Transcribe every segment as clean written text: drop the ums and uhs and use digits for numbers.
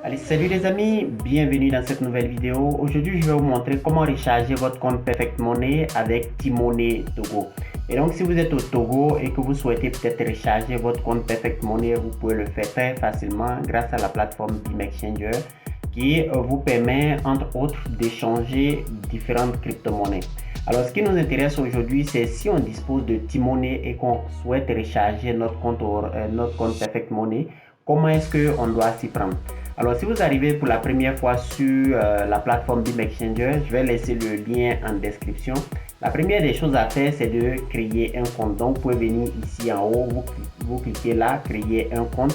Allez, salut les amis, bienvenue dans cette nouvelle vidéo. Aujourd'hui, je vais vous montrer comment recharger votre compte Perfect Money avec T-Money Togo. Et donc, si vous êtes au Togo et que vous souhaitez peut-être recharger votre compte Perfect Money, vous pouvez le faire très facilement grâce à la plateforme BeamExchanger qui vous permet, entre autres, d'échanger différentes crypto-monnaies. Alors, ce qui nous intéresse aujourd'hui, c'est si on dispose de T-Money et qu'on souhaite recharger notre compte Perfect Money, comment est-ce qu'on doit s'y prendre? Alors, si vous arrivez pour la première fois sur la plateforme BeamExchanger, je vais laisser le lien en description. La première des choses à faire, c'est de créer un compte. Donc, vous pouvez venir ici en haut, vous cliquez là, créer un compte.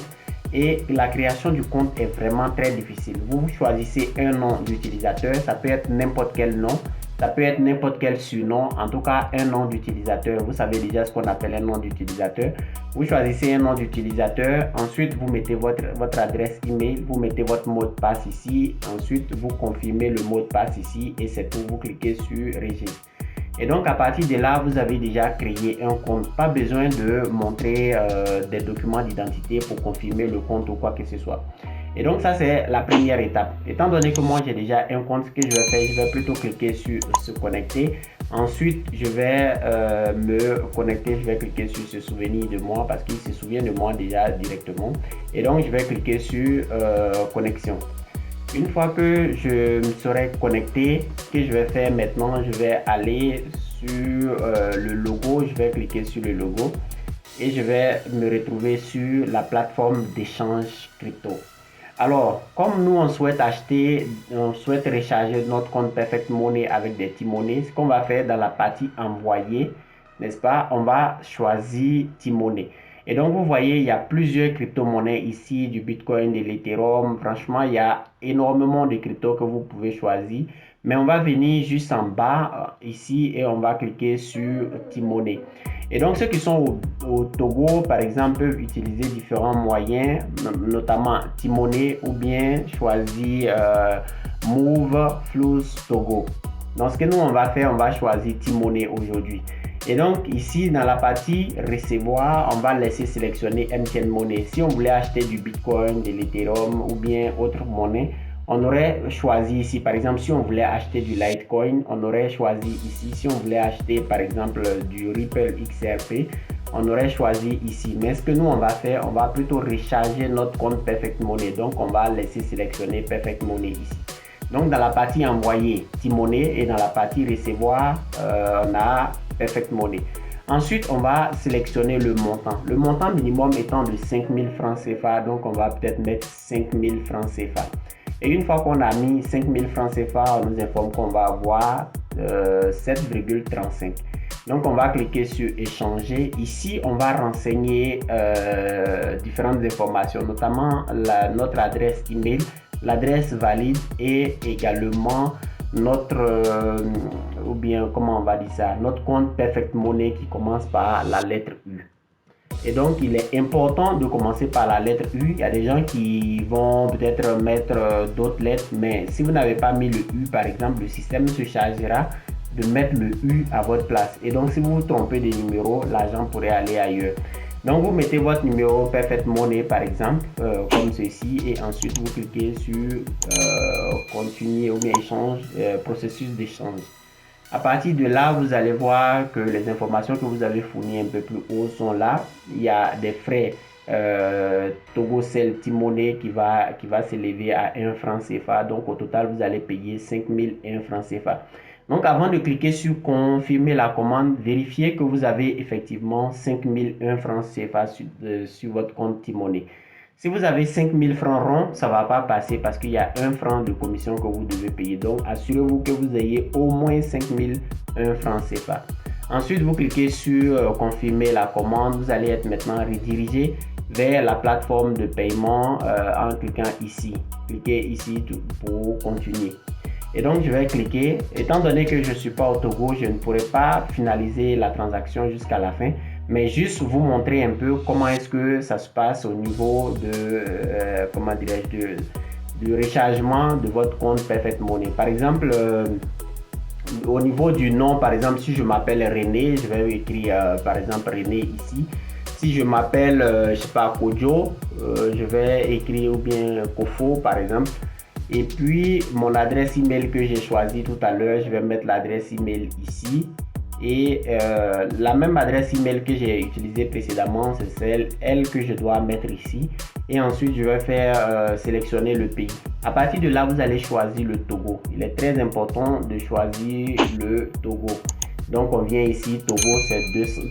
Et la création du compte est vraiment très difficile. Vous choisissez un nom d'utilisateur, ça peut être n'importe quel nom. Ça peut être n'importe quel surnom, en tout cas un nom d'utilisateur. Vous savez déjà ce qu'on appelle un nom d'utilisateur. Vous choisissez un nom d'utilisateur, ensuite vous mettez votre adresse email, vous mettez votre mot de passe ici, ensuite vous confirmez le mot de passe ici et c'est tout, vous cliquez sur registre. Et donc à partir de là, vous avez déjà créé un compte. Pas besoin de montrer des documents d'identité pour confirmer le compte ou quoi que ce soit. Et donc ça c'est la première étape. Étant donné que moi j'ai déjà un compte, ce que je vais faire, je vais plutôt cliquer sur se connecter. Ensuite je vais me connecter, je vais cliquer sur se souvenir de moi parce qu'il se souvient de moi déjà directement. Et donc je vais cliquer sur connexion. Une fois que je me serai connecté, ce que je vais faire maintenant, je vais aller sur le logo, je vais cliquer sur le logo et je vais me retrouver sur la plateforme d'échange crypto. Alors, comme nous on souhaite recharger notre compte Perfect Money avec des T-Money, ce qu'on va faire dans la partie envoyer, n'est-ce pas, on va choisir T-Money. Et donc, vous voyez, il y a plusieurs crypto-monnaies ici, du Bitcoin, de l'Ethereum. Franchement, il y a énormément de cryptos que vous pouvez choisir. Mais on va venir juste en bas, ici, et on va cliquer sur T-Money. Et donc, ceux qui sont au Togo, par exemple, peuvent utiliser différents moyens, notamment T-Money ou bien choisir Move Flux Togo. Donc, ce que nous, on va faire, on va choisir T-Money aujourd'hui. Et donc ici dans la partie recevoir, on va laisser sélectionner MTN Money. Si on voulait acheter du Bitcoin, de l'Ethereum ou bien autre monnaie, on aurait choisi ici. Par exemple, si on voulait acheter du Litecoin, on aurait choisi ici. Si on voulait acheter par exemple du Ripple XRP, on aurait choisi ici. Mais ce que nous on va faire, on va plutôt recharger notre compte Perfect Money. Donc on va laisser sélectionner Perfect Money ici. Donc dans la partie envoyer T-Money et dans la partie recevoir, on a Perfect Money. Ensuite, on va sélectionner le montant. Le montant minimum étant de 5000 francs CFA, donc on va peut-être mettre 5000 francs CFA. Et une fois qu'on a mis 5000 francs CFA, on nous informe qu'on va avoir 7,35. Donc on va cliquer sur échanger. Ici, on va renseigner différentes informations, notamment notre adresse email, l'adresse valide et également notre ou bien comment on va dire ça, notre compte Perfect Money qui commence par la lettre U. Et donc il est important de commencer par la lettre U. Il y a des gens qui vont peut-être mettre d'autres lettres, mais si vous n'avez pas mis le U par exemple, le système se chargera de mettre le U à votre place. Et donc si vous vous trompez de numéro, l'argent pourrait aller ailleurs. Donc vous mettez votre numéro Perfect Money par exemple, comme ceci, et ensuite vous cliquez sur continuer ou bien échange, processus d'échange. À partir de là, vous allez voir que les informations que vous avez fournies un peu plus haut sont là. Il y a des frais TogoCell T-Money qui va s'élever à 1 franc CFA. Donc au total, vous allez payer 5001 francs CFA. Donc avant de cliquer sur confirmer la commande, vérifiez que vous avez effectivement 5001 francs CFA sur votre compte T-Money. Si vous avez 5000 francs ronds, ça ne va pas passer parce qu'il y a 1 franc de commission que vous devez payer. Donc assurez-vous que vous ayez au moins 5001 francs CFA. Ensuite, vous cliquez sur confirmer la commande. Vous allez être maintenant redirigé vers la plateforme de paiement en cliquant ici. Cliquez ici pour continuer. Et donc je vais cliquer. Étant donné que je ne suis pas au Togo, je ne pourrai pas finaliser la transaction jusqu'à la fin, mais juste vous montrer un peu comment est-ce que ça se passe au niveau de comment dirais-je, du rechargement de votre compte Perfect Money. Par exemple, au niveau du nom, par exemple, si je m'appelle René, je vais écrire par exemple René ici. si je m'appelle, je sais pas, Kojo, je vais écrire ou bien Kofo par exemple. Et puis mon adresse email que j'ai choisi tout à l'heure, je vais mettre l'adresse email ici. Et la même adresse email que j'ai utilisée précédemment, c'est elle que je dois mettre ici. Et ensuite, je vais faire sélectionner le pays. À partir de là, vous allez choisir le Togo. Il est très important de choisir le Togo. Donc, on vient ici, Togo, c'est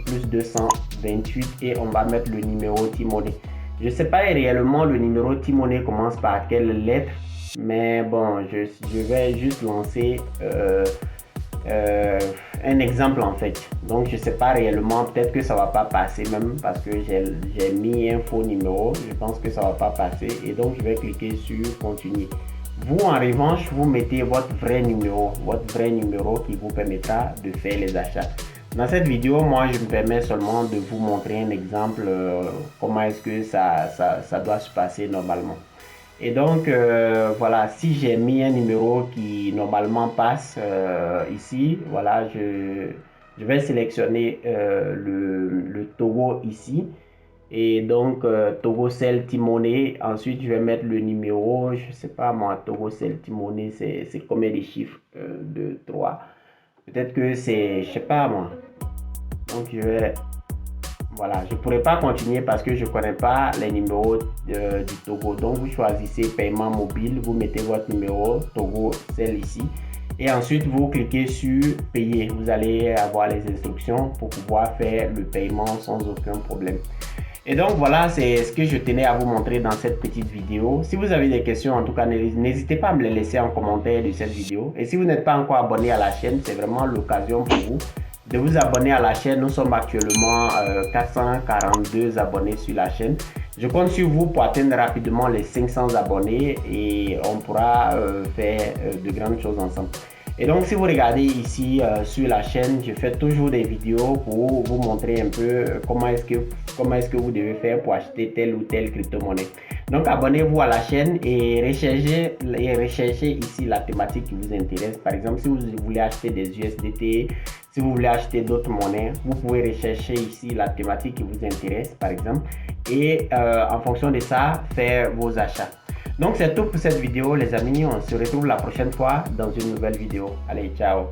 plus 228 et on va mettre le numéro T-Money. Je ne sais pas réellement le numéro T-Money commence par quelle lettre, mais bon, je vais juste lancer un exemple en fait. Donc je sais pas réellement, peut-être que ça va pas passer même parce que j'ai mis un faux numéro. Je pense que ça va pas passer et donc je vais cliquer sur continuer. Vous en revanche, vous mettez votre vrai numéro qui vous permettra de faire les achats. Dans cette vidéo, moi je me permets seulement de vous montrer un exemple comment est-ce que ça doit se passer normalement. Et donc, voilà, si j'ai mis un numéro qui normalement passe ici, voilà, je vais sélectionner le Togo ici. Et donc, Togo Cell T-Money. Ensuite, je vais mettre le numéro, je ne sais pas moi, Togo Cell T-Money, c'est combien de chiffres? 2, 3. Peut-être que c'est, je sais pas moi. Donc, je vais... Voilà, je ne pourrais pas continuer parce que je ne connais pas les numéros du Togo. Donc, vous choisissez paiement mobile, vous mettez votre numéro Togo, celle ici. Et ensuite, vous cliquez sur payer. Vous allez avoir les instructions pour pouvoir faire le paiement sans aucun problème. Et donc, voilà, c'est ce que je tenais à vous montrer dans cette petite vidéo. Si vous avez des questions, en tout cas, n'hésitez pas à me les laisser en commentaire de cette vidéo. Et si vous n'êtes pas encore abonné à la chaîne, c'est vraiment l'occasion pour vous de vous abonner à la chaîne. Nous sommes actuellement 442 abonnés sur la chaîne. Je compte sur vous pour atteindre rapidement les 500 abonnés et on pourra faire de grandes choses ensemble. Et donc, si vous regardez ici sur la chaîne, je fais toujours des vidéos pour vous montrer un peu comment est-ce que vous devez faire pour acheter telle ou telle crypto-monnaie. Donc, abonnez-vous à la chaîne et recherchez ici la thématique qui vous intéresse. Par exemple, si vous voulez acheter des USDT, si vous voulez acheter d'autres monnaies, vous pouvez rechercher ici la thématique qui vous intéresse, par exemple, et en fonction de ça, faire vos achats. Donc c'est tout pour cette vidéo les amis, on se retrouve la prochaine fois dans une nouvelle vidéo. Allez, ciao!